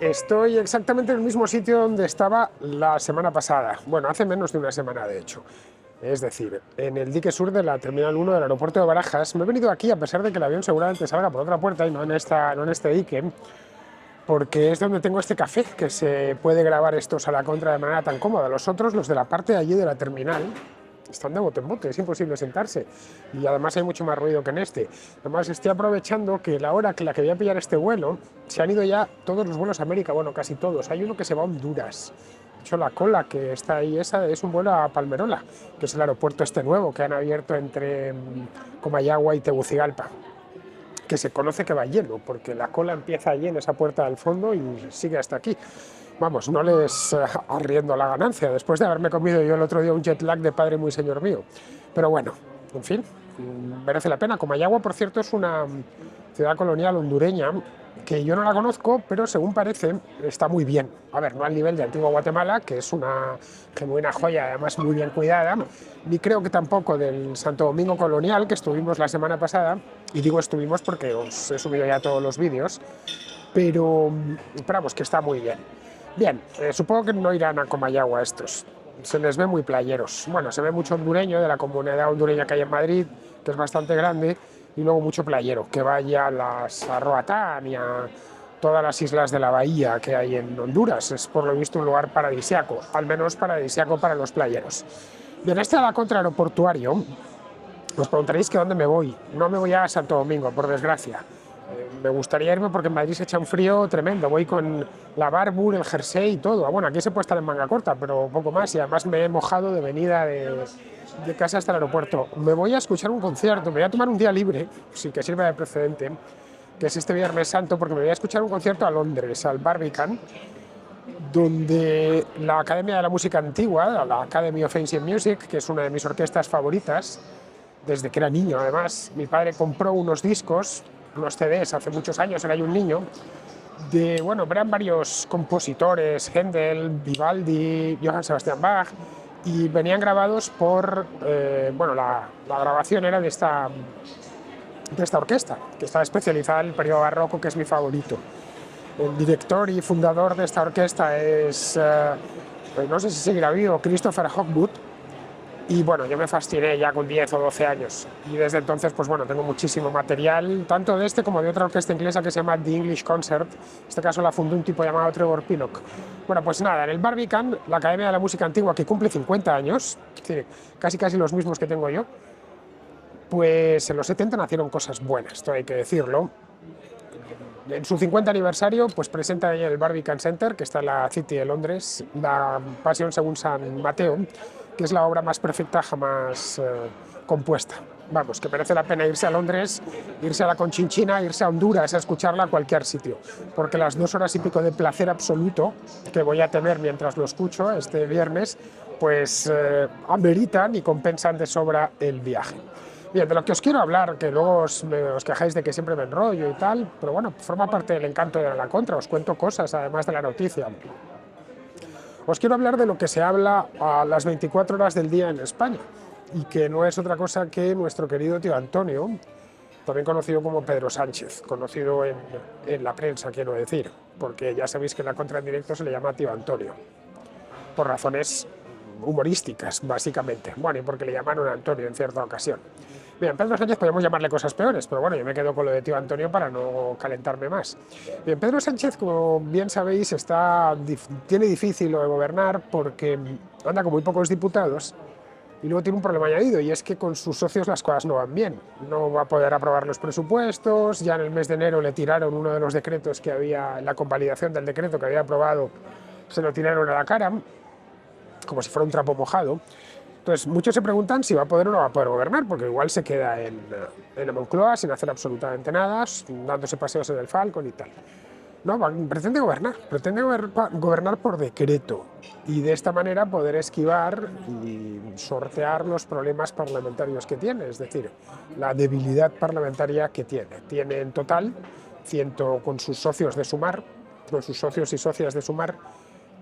Estoy exactamente en el mismo sitio donde estaba la semana pasada. Bueno, hace menos de una semana, de hecho. Es decir, en el dique sur de la Terminal 1 del aeropuerto de Barajas. Me he venido aquí a pesar de que el avión seguramente salga por otra puerta y no en este dique, porque es donde tengo este café, que se puede grabar estos a la contra de manera tan cómoda. Los otros, los de la parte de allí de la terminal, están de bote en bote, es imposible sentarse. Y además hay mucho más ruido que en este. Además estoy aprovechando que la hora que la que voy a pillar este vuelo, se han ido ya todos los vuelos a América, bueno, casi todos. Hay uno que se va a Honduras. De hecho, la cola que está ahí, esa es un vuelo a Palmerola, que es el aeropuerto este nuevo que han abierto entre Comayagua y Tegucigalpa, que se conoce que va lleno, porque la cola empieza allí en esa puerta del fondo y sigue hasta aquí. Vamos, no les arriendo la ganancia, después de haberme comido yo el otro día un jet lag de padre muy señor mío. Pero bueno, en fin, merece la pena. Comayagua, por cierto, es una ciudad colonial hondureña que yo no la conozco, pero según parece está muy bien. A ver, no al nivel de Antigua Guatemala, que es una genuina joya, además muy bien cuidada, ni creo que tampoco del Santo Domingo colonial, que estuvimos la semana pasada, y digo estuvimos porque os he subido ya todos los vídeos, pero vamos, que está muy bien. Bien, supongo que no irán a Comayagua estos, se les ve muy playeros. Bueno, se ve mucho hondureño de la comunidad hondureña que hay en Madrid, que es bastante grande, y luego mucho playero, que vaya a Roatán y a todas las islas de la bahía que hay en Honduras. Es por lo visto un lugar paradisiaco, al menos paradisiaco para los playeros. Bien, este a la contra aeroportuario, os preguntaréis que dónde me voy. No me voy a Santo Domingo, por desgracia. Me gustaría irme porque en Madrid se echa un frío tremendo. Voy con la Barbour, el jersey y todo. Bueno, aquí se puede estar en manga corta, pero poco más. Y además me he mojado de venida de casa hasta el aeropuerto. Me voy a escuchar un concierto, me voy a tomar un día libre, sin que sirva de precedente, que es este Viernes Santo, porque me voy a escuchar un concierto a Londres, al Barbican, donde la Academia de la Música Antigua, la Academy of Ancient Music, que es una de mis orquestas favoritas, desde que era niño además, mi padre compró unos discos, unos CDs hace muchos años, era yo un niño, de, bueno, eran varios compositores, Händel, Vivaldi, Johann Sebastian Bach, y venían grabados por, bueno, la grabación era de esta orquesta, que está especializada en el periodo barroco, que es mi favorito. El director y fundador de esta orquesta es, pues no sé si seguirá vivo, Christopher Hogwood. Y bueno, yo me fasciné ya con 10 o 12 años y desde entonces, pues bueno, tengo muchísimo material, tanto de este como de otra orquesta inglesa que se llama The English Concert. En este caso la fundó un tipo llamado Trevor Pinnock. Bueno, pues nada, en el Barbican, la Academia de la Música Antigua, que cumple 50 años, es decir, casi los mismos que tengo yo, pues en los 70 nacieron cosas buenas, esto hay que decirlo. En su 50 aniversario, pues presenta en el Barbican Center, que está en la City de Londres, la Pasión según San Mateo, que es la obra más perfecta jamás compuesta. Vamos, que merece la pena irse a Londres, irse a la Conchinchina, irse a Honduras a escucharla a cualquier sitio, porque las 2 horas y pico de placer absoluto que voy a tener mientras lo escucho este viernes, pues ameritan y compensan de sobra el viaje. Bien, de lo que os quiero hablar, que luego os quejáis de que siempre me enrollo y tal, pero bueno, forma parte del encanto de la contra, os cuento cosas además de la noticia. Os quiero hablar de lo que se habla a las 24 horas del día en España, y que no es otra cosa que nuestro querido tío Antonio, también conocido como Pedro Sánchez, conocido en la prensa, quiero decir, porque ya sabéis que en la contra en directo se le llama tío Antonio, por razones humorísticas, básicamente. Bueno, y porque le llamaron Antonio en cierta ocasión. Bien, Pedro Sánchez podemos llamarle cosas peores, pero bueno, yo me quedo con lo de tío Antonio para no calentarme más. Bien, Pedro Sánchez, como bien sabéis, tiene difícil lo de gobernar porque anda con muy pocos diputados y luego tiene un problema añadido, y es que con sus socios las cosas no van bien. No va a poder aprobar los presupuestos, ya en el mes de enero le tiraron uno de los decretos que había, la convalidación del decreto que había aprobado, se lo tiraron a la cara, como si fuera un trapo mojado. Entonces, muchos se preguntan si va a poder o no va a poder gobernar, porque igual se queda en la Moncloa sin hacer absolutamente nada, dándose paseos en el Falcon y tal. No, pretende gobernar por decreto, y de esta manera poder esquivar y sortear los problemas parlamentarios que tiene, es decir, la debilidad parlamentaria que tiene. Tiene en total, con sus socios de Sumar, con sus socios y socias de Sumar,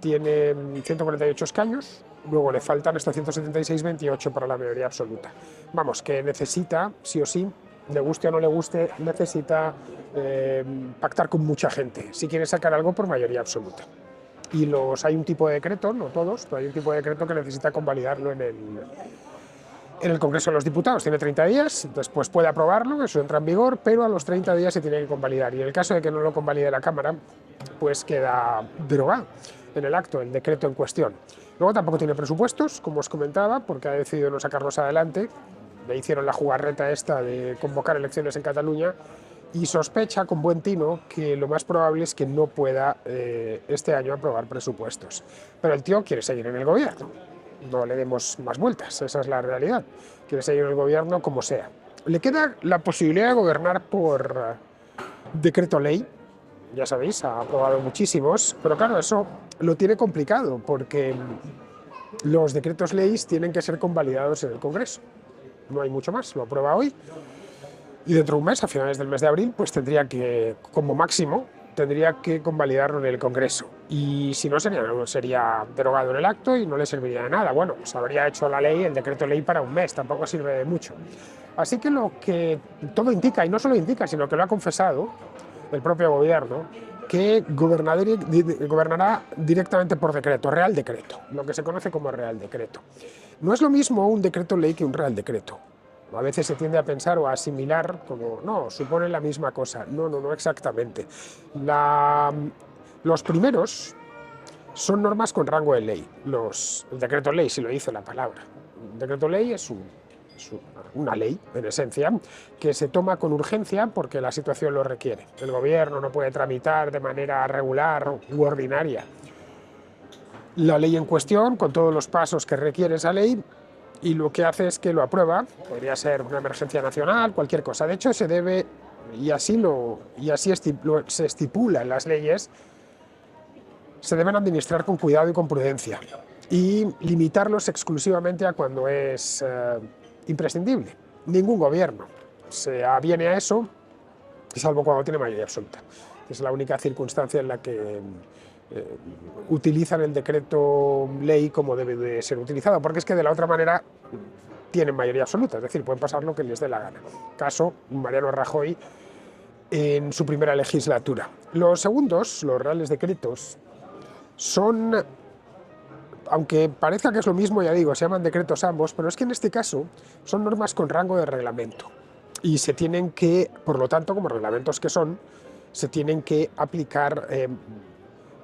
tiene 148 escaños, luego le faltan estos 176, 28 para la mayoría absoluta. Vamos, que necesita, sí o sí, le guste o no le guste, necesita pactar con mucha gente si quiere sacar algo por mayoría absoluta. Y hay un tipo de decreto, no todos, pero hay un tipo de decreto que necesita convalidarlo en el Congreso de los Diputados. Tiene 30 días, después puede aprobarlo, eso entra en vigor, pero a los 30 días se tiene que convalidar. Y en el caso de que no lo convalide la Cámara, pues queda derogado en el acto, el decreto en cuestión. Luego tampoco tiene presupuestos, como os comentaba, porque ha decidido no sacarlos adelante. Le hicieron la jugarreta esta de convocar elecciones en Cataluña y sospecha con buen tino que lo más probable es que no pueda este año aprobar presupuestos. Pero el tío quiere seguir en el gobierno. No le demos más vueltas, esa es la realidad. Quiere seguir en el gobierno como sea. Le queda la posibilidad de gobernar por decreto ley. Ya sabéis, ha aprobado muchísimos, pero claro, eso lo tiene complicado porque los decretos leyes tienen que ser convalidados en el Congreso. No hay mucho más, lo aprueba hoy y dentro de un mes, a finales del mes de abril, pues tendría que, como máximo, tendría que convalidarlo en el Congreso. Y si no, sería derogado en el acto y no le serviría de nada. Bueno, pues habría hecho la ley, el decreto ley para un mes, tampoco sirve de mucho. Así que lo que todo indica, y no solo indica, sino que lo ha confesado el propio gobierno, que gobernará directamente por decreto, real decreto, lo que se conoce como real decreto. No es lo mismo un decreto ley que un real decreto. A veces se tiende a pensar o a asimilar como, no, supone la misma cosa. No, no, no exactamente. Los primeros son normas con rango de ley. El decreto ley, si lo dice la palabra. El decreto ley es una ley, en esencia, que se toma con urgencia porque la situación lo requiere. El gobierno no puede tramitar de manera regular u ordinaria la ley en cuestión, con todos los pasos que requiere esa ley, y lo que hace es que lo aprueba. Podría ser una emergencia nacional, cualquier cosa. De hecho, se debe, y así se estipula en las leyes, se deben administrar con cuidado y con prudencia y limitarlos exclusivamente a cuando es imprescindible. Ningún gobierno se aviene a eso, salvo cuando tiene mayoría absoluta. Es la única circunstancia en la que utilizan el decreto ley como debe de ser utilizado, porque es que de la otra manera tienen mayoría absoluta, es decir, pueden pasar lo que les dé la gana. Caso Mariano Rajoy en su primera legislatura. Los segundos, los reales decretos, son, aunque parezca que es lo mismo, ya digo, se llaman decretos ambos, pero es que en este caso son normas con rango de reglamento y se tienen que, por lo tanto, como reglamentos que son, se tienen que aplicar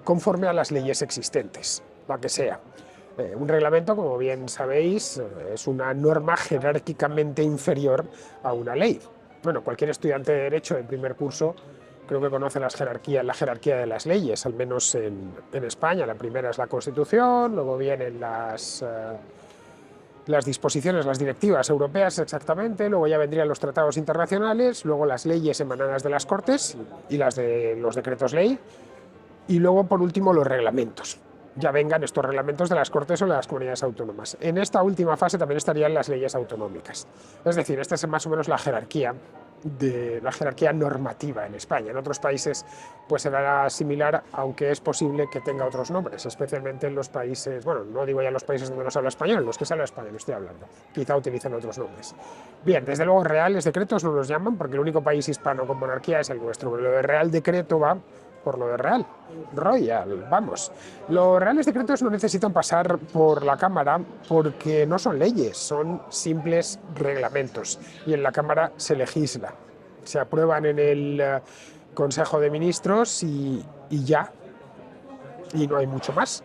conforme a las leyes existentes, la que sea. Un reglamento, como bien sabéis, es una norma jerárquicamente inferior a una ley. Bueno, cualquier estudiante de Derecho de primer curso creo que conoce la jerarquía de las leyes, al menos en España. La primera es la Constitución, luego vienen las disposiciones, las directivas europeas exactamente, luego ya vendrían los tratados internacionales, luego las leyes emanadas de las Cortes y las de los decretos ley, y luego, por último, los reglamentos. Ya vengan estos reglamentos de las Cortes o de las comunidades autónomas. En esta última fase también estarían las leyes autonómicas. Es decir, esta es más o menos la jerarquía normativa en España. En otros países pues será similar, aunque es posible que tenga otros nombres, especialmente en los países, bueno, no digo ya los países donde no se habla español, los que se habla español estoy hablando, quizá utilicen otros nombres. Bien, desde luego reales decretos no los llaman, porque el único país hispano con monarquía es el nuestro. Lo de real decreto va por lo de real, royal, vamos. Los reales decretos no necesitan pasar por la Cámara porque no son leyes, son simples reglamentos y en la Cámara se legisla. Se aprueban en el Consejo de Ministros y ya, y no hay mucho más.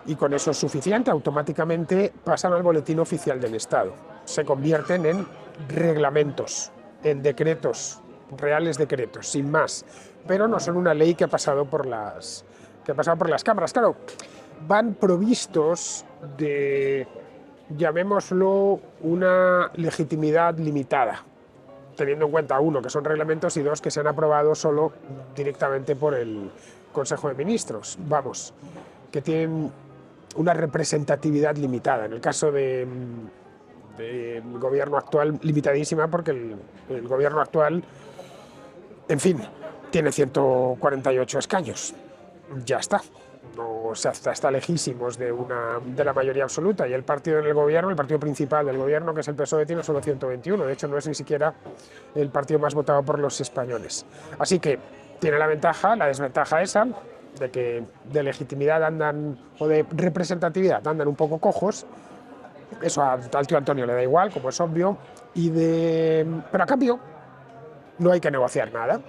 Y con eso es suficiente, automáticamente pasan al Boletín Oficial del Estado. Se convierten en reglamentos, en decretos, reales decretos, sin más. Pero no son una ley que ha pasado por las cámaras. Claro, van provistos de, llamémoslo, una legitimidad limitada, teniendo en cuenta, uno, que son reglamentos, y dos, que se han aprobado solo directamente por el Consejo de Ministros. Vamos, que tienen una representatividad limitada. En el caso del gobierno actual, limitadísima, porque el gobierno actual, en fin, tiene 148 escaños. Ya está. no, se está lejísimos de la mayoría absoluta, y el partido en el gobierno, el partido principal del gobierno, que es el PSOE, tiene solo 121, de hecho no es ni siquiera el partido más votado por los españoles. Así que tiene la ventaja, la desventaja esa, de que de legitimidad andan, o de representatividad andan un poco cojos. Eso al tío Antonio le da igual, como es obvio, pero a cambio no hay que negociar nada,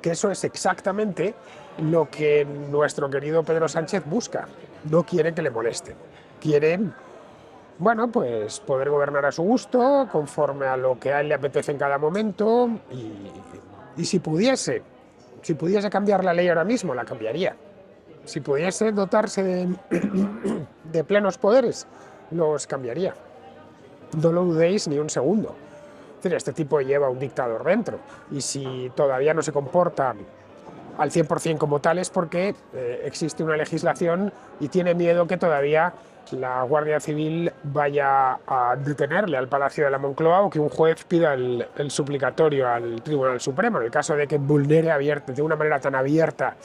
que eso es exactamente lo que nuestro querido Pedro Sánchez busca. No quiere que le molesten, quiere, bueno, pues poder gobernar a su gusto, conforme a lo que a él le apetece en cada momento, y si pudiese cambiar la ley ahora mismo, la cambiaría. Si pudiese dotarse de plenos poderes, los cambiaría. No lo dudéis ni un segundo. Es decir, este tipo lleva un dictador dentro, y si todavía no se comporta al 100% como tal es porque existe una legislación y tiene miedo que todavía la Guardia Civil vaya a detenerle al Palacio de la Moncloa, o que un juez pida el suplicatorio al Tribunal Supremo, en el caso de que vulnere de una manera tan abierta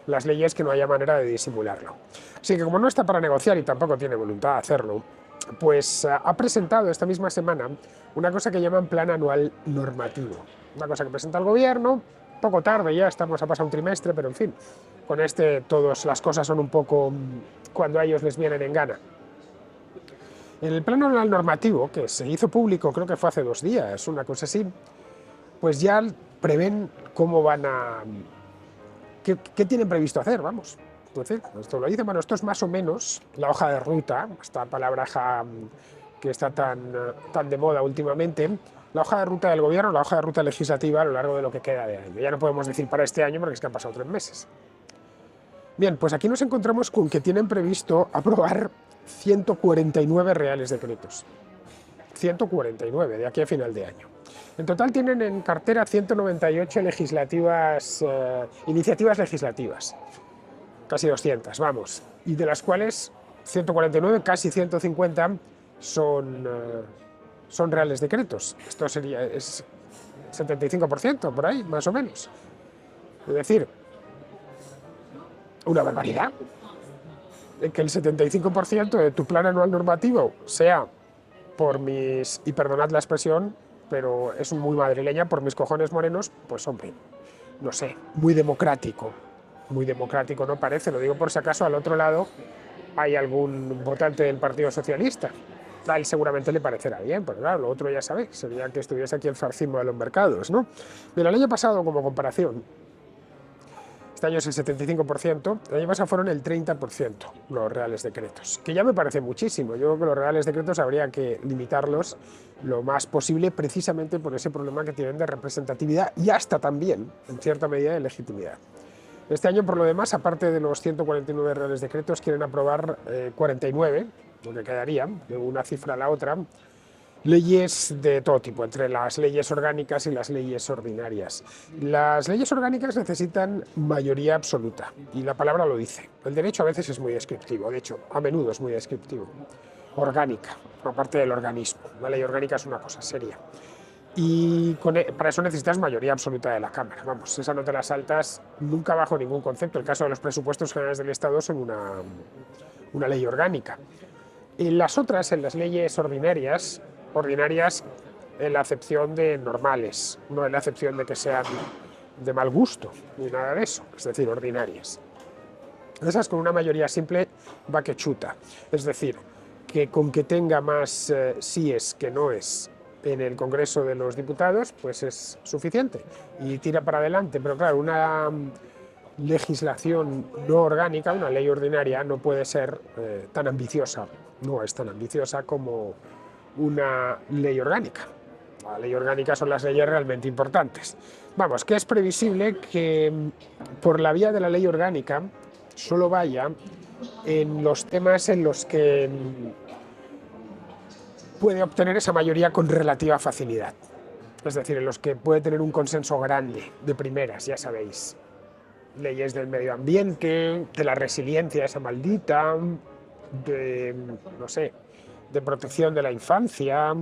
las leyes que no haya manera de disimularlo. Así que, como no está para negociar y tampoco tiene voluntad de hacerlo, pues ha presentado esta misma semana una cosa que llaman Plan Anual Normativo. Una cosa que presenta el gobierno, poco tarde ya, ha pasado un trimestre, pero en fin, con todas las cosas son un poco cuando a ellos les vienen en gana. En el Plan Anual Normativo, que se hizo público, creo que fue hace 2 días, una cosa así, pues ya prevén cómo van a... ¿Qué tienen previsto hacer? Vamos. Entonces, esto lo dice, bueno, esto es más o menos la hoja de ruta, esta palabra que está tan de moda últimamente, la hoja de ruta del gobierno, la hoja de ruta legislativa a lo largo de lo que queda de año. Ya no podemos decir para este año porque es que han pasado 3 meses. Bien, pues aquí nos encontramos con que tienen previsto aprobar 149 reales decretos. 149 de aquí a final de año. En total tienen en cartera 198 iniciativas legislativas. Casi 200, vamos, y de las cuales 149, casi 150, son reales decretos. Esto es 75%, por ahí, más o menos. Es decir, una barbaridad. Que el 75% de tu plan anual normativo sea por y perdonad la expresión, pero es muy madrileña, por mis cojones morenos, pues hombre, no sé, muy democrático no parece, lo digo por si acaso al otro lado hay algún votante del Partido Socialista. A él seguramente le parecerá bien, pero claro, lo otro ya sabéis, sería que estuviese aquí el zarcismo de los mercados, ¿no? Pero el año pasado, como comparación, este año es el 75%, el año pasado fueron el 30% los reales decretos, que ya me parece muchísimo. Yo creo que los reales decretos habría que limitarlos lo más posible, precisamente por ese problema que tienen de representatividad y hasta también, en cierta medida, de legitimidad. Este año, por lo demás, aparte de los 149 reales decretos, quieren aprobar 49, lo que quedaría, de una cifra a la otra, leyes de todo tipo, entre las leyes orgánicas y las leyes ordinarias. Las leyes orgánicas necesitan mayoría absoluta, y la palabra lo dice. El derecho a veces es muy descriptivo, de hecho, a menudo es muy descriptivo. Orgánica, por parte del organismo. La ley orgánica es una cosa seria. Y para eso necesitas mayoría absoluta de la Cámara. Vamos, esa no te la saltas nunca bajo ningún concepto. El caso de los presupuestos generales del Estado son una ley orgánica. En las otras, en las leyes ordinarias en la acepción de normales, no en la acepción de que sean de mal gusto, ni nada de eso, es decir, ordinarias. Esas con una mayoría simple va que chuta, es decir, que con que tenga más síes que noes en el Congreso de los Diputados, pues es suficiente y tira para adelante. Pero claro, una legislación no orgánica, una ley ordinaria, no puede ser tan ambiciosa, no es tan ambiciosa como una ley orgánica. La ley orgánica son las leyes realmente importantes. Vamos, que es previsible que por la vía de la ley orgánica solo vaya en los temas en los que puede obtener esa mayoría con relativa facilidad. Es decir, en los que puede tener un consenso grande, de primeras, ya sabéis. Leyes del medio ambiente, de la resiliencia esa maldita, de, no sé, de protección de la infancia,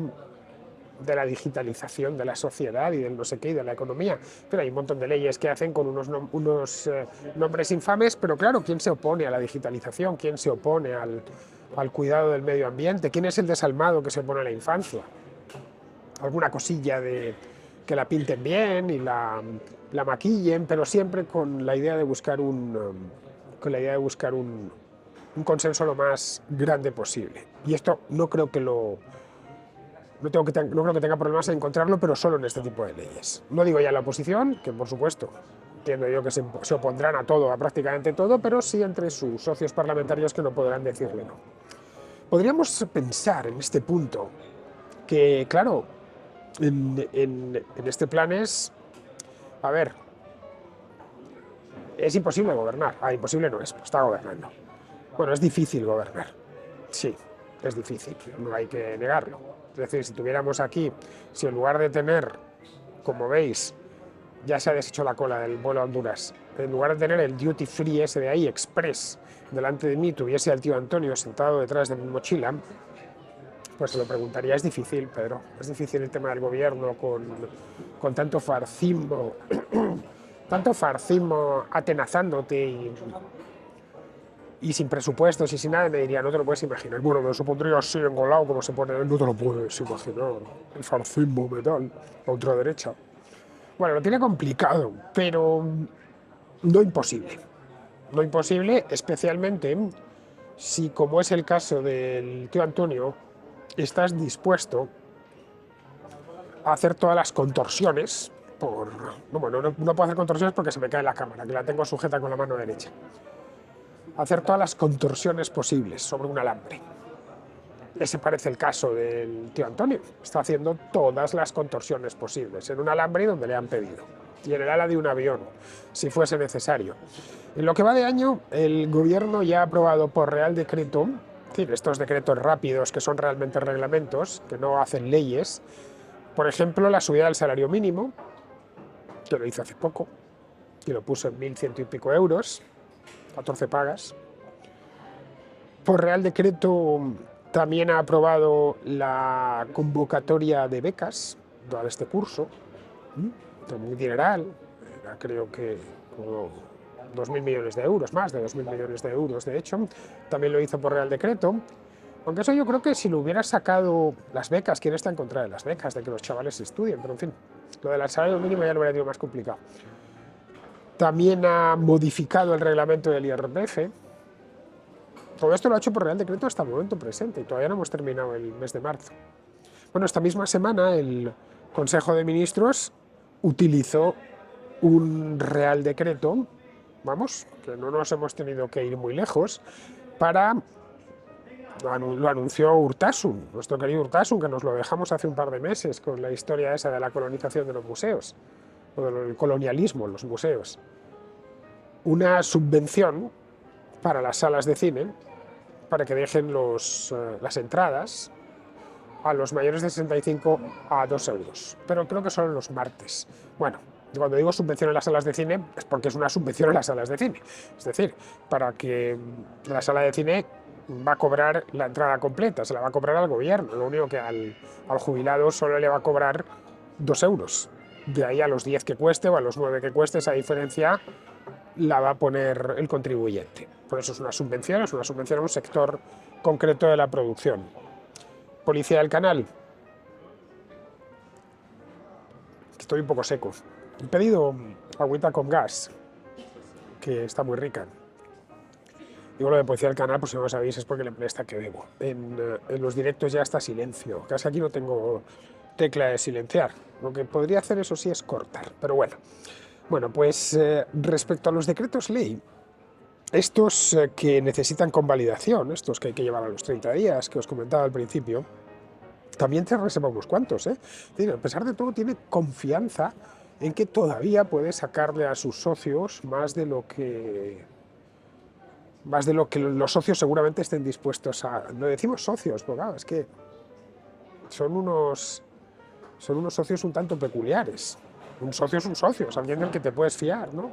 de la digitalización de la sociedad y del no sé qué y de la economía, pero hay un montón de leyes que hacen con unos nombres infames, pero claro, ¿quién se opone a la digitalización? ¿Quién se opone al cuidado del medio ambiente? ¿Quién es el desalmado que se opone a la infancia? Alguna cosilla de que la pinten bien y la maquillen, pero siempre con la idea de buscar un consenso lo más grande posible. Y esto no creo que no creo que tenga problemas en encontrarlo, pero solo en este tipo de leyes. No digo ya la oposición, que por supuesto entiendo yo que se opondrán a todo, a prácticamente todo, pero sí entre sus socios parlamentarios que no podrán decirle no. Podríamos pensar en este punto que, claro, en este plan a ver, es imposible gobernar. Imposible no es, está gobernando. Bueno, es difícil gobernar. Sí, es difícil, no hay que negarlo. Es decir, si tuviéramos aquí, si en lugar de tener, como veis, ya se ha deshecho la cola del vuelo a Honduras, en lugar de tener el duty free ese de ahí, express, delante de mí, tuviese al tío Antonio sentado detrás de mi mochila, pues se lo preguntaría. Es difícil, Pedro, es difícil el tema del gobierno con tanto farcismo, tanto farcismo atenazándote y sin presupuestos y sin nada. Me diría, no te lo puedes imaginar. Bueno, me lo supondría así engolado como se pone, no te lo puedes imaginar. El farcismo metal, la ultraderecha. Bueno, lo tiene complicado, pero no imposible. No imposible, especialmente si, como es el caso del tío Antonio, estás dispuesto a hacer todas las contorsiones no, bueno, no puedo hacer contorsiones porque se me cae la cámara, que la tengo sujeta con la mano derecha. Hacer todas las contorsiones posibles sobre un alambre. Ese parece el caso del tío Antonio. Está haciendo todas las contorsiones posibles en un alambre donde le han pedido. Y en el ala de un avión, si fuese necesario. En lo que va de año, el gobierno ya ha aprobado por Real Decreto, es decir, estos decretos rápidos que son realmente reglamentos, que no hacen leyes, por ejemplo, la subida del salario mínimo, que lo hizo hace poco, y lo puso en 1.100 y pico euros, 14 pagas. Por Real Decreto también ha aprobado la convocatoria de becas de este curso, muy dineral, creo que como 2.000 millones de euros, más de 2.000 millones de euros, de hecho. También lo hizo por Real Decreto, aunque eso yo creo que si lo hubiera sacado las becas, ¿quién está en contra de las becas, de que los chavales estudien? Pero en fin, lo del salario mínimo ya lo hubiera sido más complicado. También ha modificado el reglamento del IRPF. Todo esto lo ha hecho por Real Decreto hasta el momento presente y todavía no hemos terminado el mes de marzo. Bueno, esta misma semana el Consejo de Ministros utilizó un Real Decreto, vamos, que no nos hemos tenido que ir muy lejos, lo anunció Urtasun, nuestro querido Urtasun, que nos lo dejamos hace un par de meses con la historia esa de la colonización de los museos, o del colonialismo en los museos. Una subvención para las salas de cine, para que dejen las entradas a los mayores de 65 a 2 euros, pero creo que son los martes. Bueno, cuando digo subvención en las salas de cine es porque es una subvención en las salas de cine, es decir, para que la sala de cine va a cobrar la entrada completa, se la va a cobrar al gobierno, lo único que al jubilado solo le va a cobrar 2 euros, de ahí a los 10 que cueste o a los 9 que cueste, esa diferencia la va a poner el contribuyente. Por eso es una subvención a un sector concreto de la producción. Policía del Canal. Estoy un poco seco. He pedido agüita con gas, que está muy rica. Digo lo de Policía del Canal, por si no lo sabéis, es porque le presta que bebo. En los directos ya está silencio. Casi aquí no tengo tecla de silenciar. Lo que podría hacer, eso sí, es cortar. Pero bueno. Bueno, pues respecto a los decretos ley, estos que necesitan convalidación, estos que hay que llevar a los 30 días, que os comentaba al principio, también se reserva unos cuantos. Es decir, a pesar de todo, tiene confianza en que todavía puede sacarle a sus socios más de lo que los socios seguramente estén dispuestos a... No decimos socios, porque claro, es que son unos socios un tanto peculiares. Un socio es un socio, es alguien del que te puedes fiar, ¿no?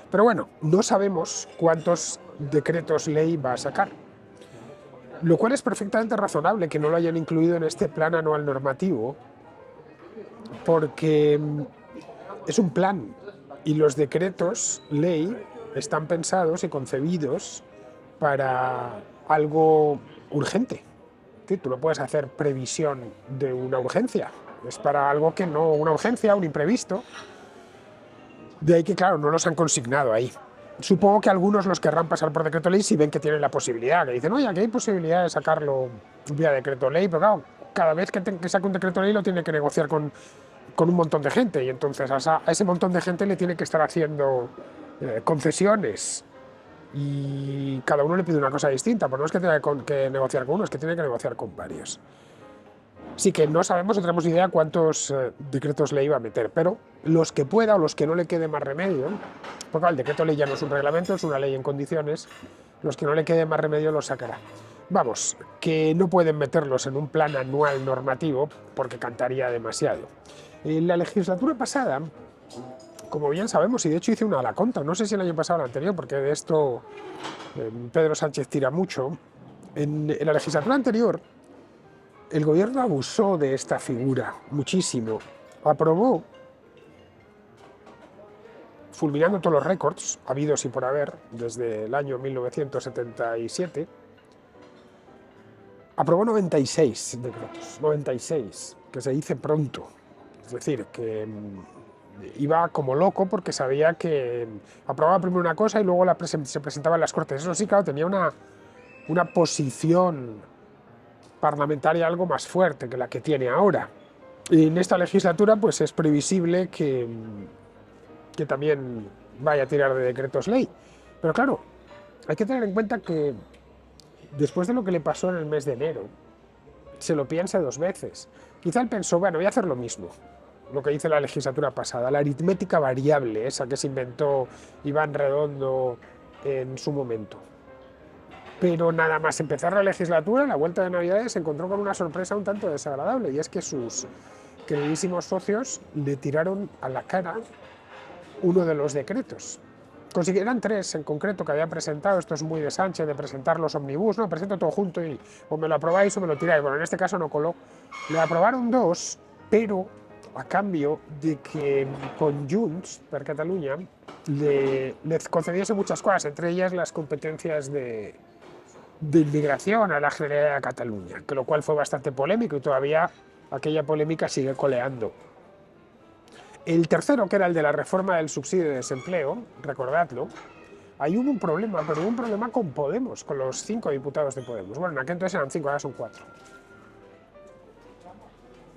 Pero bueno, no sabemos cuántos decretos ley va a sacar, lo cual es perfectamente razonable que no lo hayan incluido en este plan anual normativo, porque es un plan y los decretos ley están pensados y concebidos para algo urgente. Sí, tú no puedes hacer previsión de una urgencia, es para algo que no, una urgencia, un imprevisto. De ahí que, claro, no los han consignado ahí. Supongo que algunos los querrán pasar por decreto ley si ven que tienen la posibilidad, que dicen, oye, aquí hay posibilidad de sacarlo vía decreto ley, pero claro, cada vez que saque un decreto ley lo tiene que negociar con un montón de gente, y entonces a ese montón de gente le tiene que estar haciendo concesiones, y cada uno le pide una cosa distinta, pues no es que tenga que negociar con uno, es que tiene que negociar con varios. Sí que no sabemos, no tenemos idea cuántos decretos ley va a meter, pero los que pueda o los que no le quede más remedio, porque claro, el decreto ley ya no es un reglamento, es una ley en condiciones, los que no le quede más remedio los sacará. Vamos, que no pueden meterlos en un plan anual normativo porque cantaría demasiado. En la legislatura pasada, como bien sabemos, y de hecho hice una a la contra, no sé si el año pasado o el anterior, porque de esto Pedro Sánchez tira mucho, en la legislatura anterior el gobierno abusó de esta figura muchísimo. Aprobó, fulminando todos los récords habidos y por haber desde el año 1977, aprobó 96 decretos, 96, que se dice pronto. Es decir, que iba como loco porque sabía que aprobaba primero una cosa y luego se presentaba en las Cortes. Eso sí, claro, tenía una posición parlamentaria algo más fuerte que la que tiene ahora. Y en esta legislatura pues es previsible que también vaya a tirar de decretos ley. Pero claro, hay que tener en cuenta que después de lo que le pasó en el mes de enero, se lo piensa dos veces. Quizá él pensó, bueno, voy a hacer lo mismo, lo que hice la legislatura pasada, la aritmética variable, esa que se inventó Iván Redondo en su momento. Pero nada más empezar la legislatura, la vuelta de Navidades, se encontró con una sorpresa un tanto desagradable, y es que sus queridísimos socios le tiraron a la cara uno de los decretos. Eran tres en concreto que había presentado. Esto es muy de Sánchez, de presentar los omnibus, no, presento todo junto y o me lo aprobáis o me lo tiráis. Bueno, en este caso no coló. Le aprobaron dos, pero a cambio de que con Junts per Catalunya le concediese muchas cosas, entre ellas las competencias de inmigración a la Generalidad de Cataluña, que lo cual fue bastante polémico y todavía aquella polémica sigue coleando. El tercero, que era el de la reforma del subsidio de desempleo, recordadlo, ahí hubo un problema, pero hubo un problema con Podemos, con los 5 diputados de Podemos. Bueno, en aquel entonces eran 5, ahora son 4.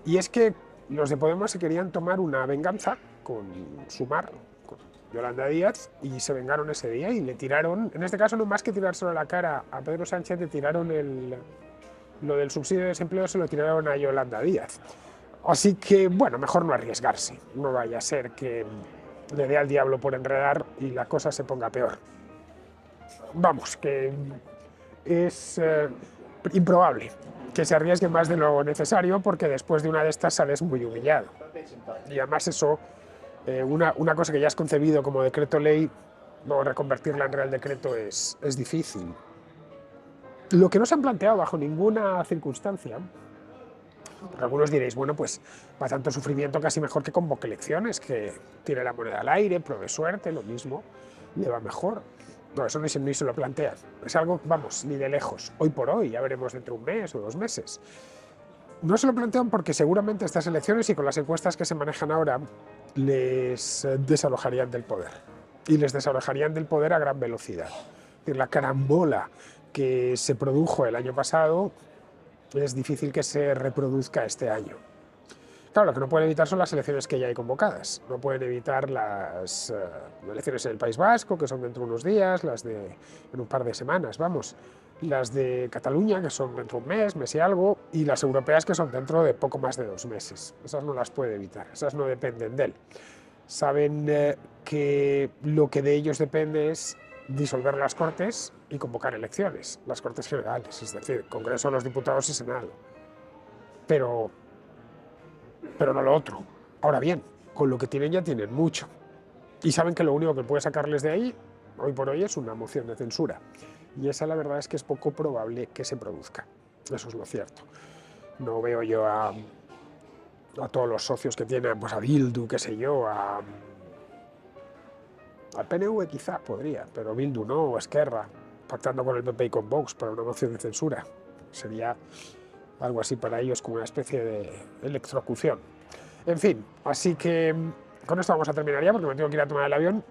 Y es que los de Podemos se querían tomar una venganza con Sumar, con Yolanda Díaz, y se vengaron ese día y le tiraron, en este caso no más que tirárselo a la cara a Pedro Sánchez, le tiraron lo del subsidio de desempleo, se lo tiraron a Yolanda Díaz. Así que, bueno, mejor no arriesgarse, no vaya a ser que le dé al diablo por enredar y la cosa se ponga peor. Vamos, que es improbable que se arriesgue más de lo necesario, porque después de una de estas sales muy humillado. Y además eso, una cosa que ya has concebido como decreto ley, no reconvertirla en real decreto es difícil. Lo que no se han planteado bajo ninguna circunstancia, algunos diréis, bueno, pues para tanto sufrimiento casi mejor que convoque elecciones, que tire la moneda al aire, pruebe suerte, lo mismo, le va mejor. No, eso ni se lo plantean. Es algo, vamos, ni de lejos. Hoy por hoy, ya veremos dentro de un mes o 2 meses. No se lo plantean porque seguramente estas elecciones y con las encuestas que se manejan ahora les desalojarían del poder. Y les desalojarían del poder a gran velocidad. Es decir, la carambola que se produjo el año pasado es difícil que se reproduzca este año. Claro, lo que no pueden evitar son las elecciones que ya hay convocadas. No pueden evitar las elecciones en el País Vasco, que son dentro de unos días, las de en un par de semanas, vamos. Las de Cataluña, que son dentro de un mes y algo, y las europeas, que son dentro de poco más de 2 meses. Esas no las puede evitar, esas no dependen de él. Saben que lo que de ellos depende es disolver las Cortes y convocar elecciones, las Cortes Generales, es decir, Congreso de los Diputados y Senado. Pero no lo otro. Ahora bien, con lo que tienen ya tienen mucho. Y saben que lo único que puede sacarles de ahí, hoy por hoy, es una moción de censura. Y esa la verdad es que es poco probable que se produzca. Eso es lo cierto. No veo yo a a todos los socios que tienen, pues a Bildu, qué sé yo, al PNV quizá podría, pero Bildu no, o Esquerra, pactando con el PP y con Vox para una moción de censura. Sería algo así para ellos, como una especie de electrocución. En fin, así que con esto vamos a terminar ya, porque me tengo que ir a tomar el avión.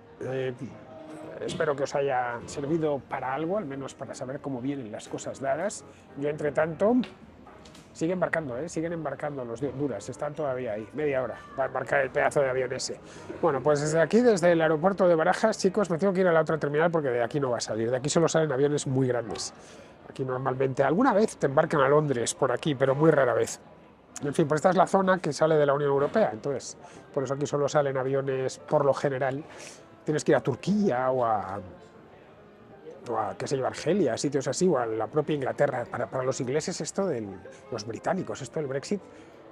Espero que os haya servido para algo, al menos para saber cómo vienen las cosas dadas. Yo, entre tanto, siguen embarcando los Duras, están todavía ahí, media hora, para embarcar el pedazo de avión ese. Bueno, pues desde aquí, desde el aeropuerto de Barajas, chicos, me tengo que ir a la otra terminal porque de aquí no va a salir, de aquí solo salen aviones muy grandes. Aquí normalmente, alguna vez te embarcan a Londres por aquí, pero muy rara vez. En fin, pues esta es la zona que sale de la Unión Europea, entonces, por eso aquí solo salen aviones, por lo general, tienes que ir a Turquía o a qué sé yo, Argelia, sitios así, o a la propia Inglaterra. Para los ingleses los británicos, esto del Brexit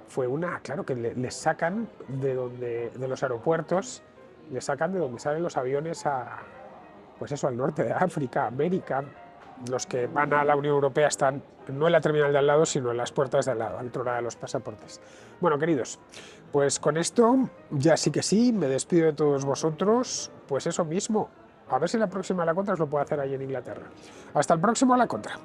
fue claro que les sacan de los aeropuertos, les sacan de donde salen los aviones pues eso, al norte de África, América. Los que van a la Unión Europea están no en la terminal de al lado, sino en las puertas de al lado, al otro lado de los pasaportes. Bueno, queridos, pues con esto ya sí que sí, me despido de todos vosotros, pues eso mismo. A ver si la próxima a la contra os lo puedo hacer ahí en Inglaterra. Hasta el próximo a la contra.